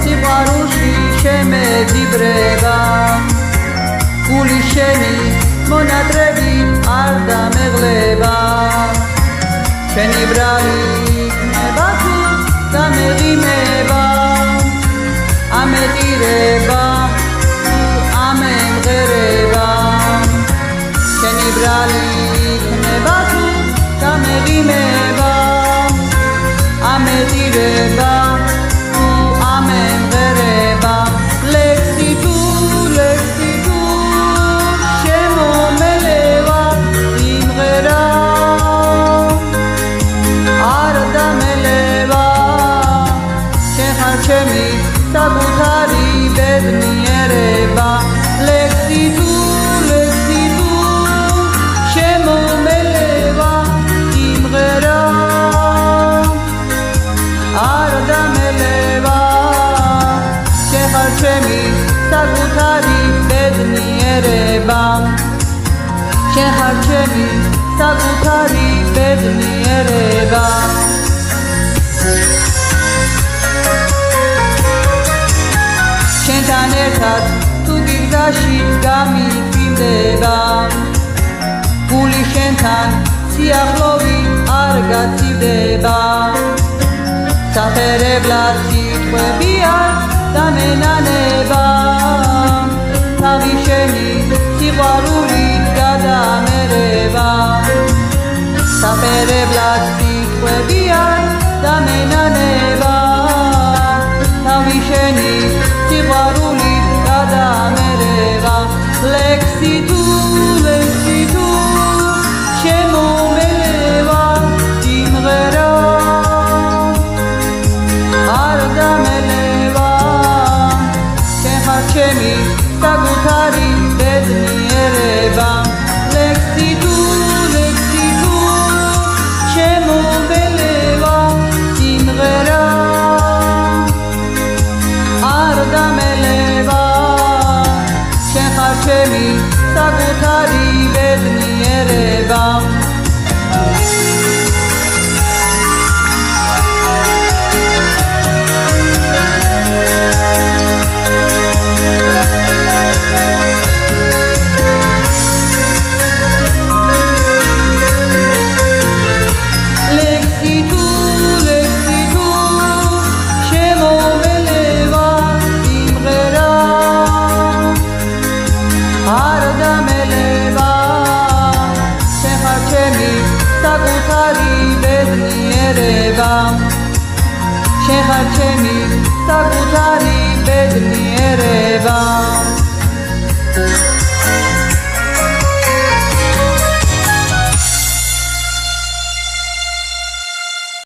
სიყვარულში შემეძიბრება გული შენი მონატრები არ დამეღლება შენი ბრალი იქნება თუ დამეღიმება ამეტირება თუ ამემღერება შენი ბრალი იქნება თუ დამეღიმება ამეტირება ჩემი საკუთარი ბედნიერება ლექსი თუ შემომელება სიმღერა არ დამელება შენ ხარ ჩემი საკუთარი ბედნიერება შენ ხარ ჩემი საკუთარი ბედნიერება შენთან ერთად თუ გიგდაში გამიფრინდება გული შენთან სიახლოვით არ გაცივდება საფერებლად სიტყვებიან დამენანება თავი შენი სიყვარულით გადამერება საფერებლად სიტყვებიან დამენანება თავი შენი სიყვარულით გადამერება ლექსი თუ შემომელება სიმღერა არ დამელება შენ ხარ ჩემი საკუთარი ბედნიერება ლექსი თუ შემომელება სიმღერა დამელება შენ ხარ ჩემი საკუთარი ბედნიერება საკუთარი ბედნიერება შენ ხარ ჩემი საკუთარი ბედნიერება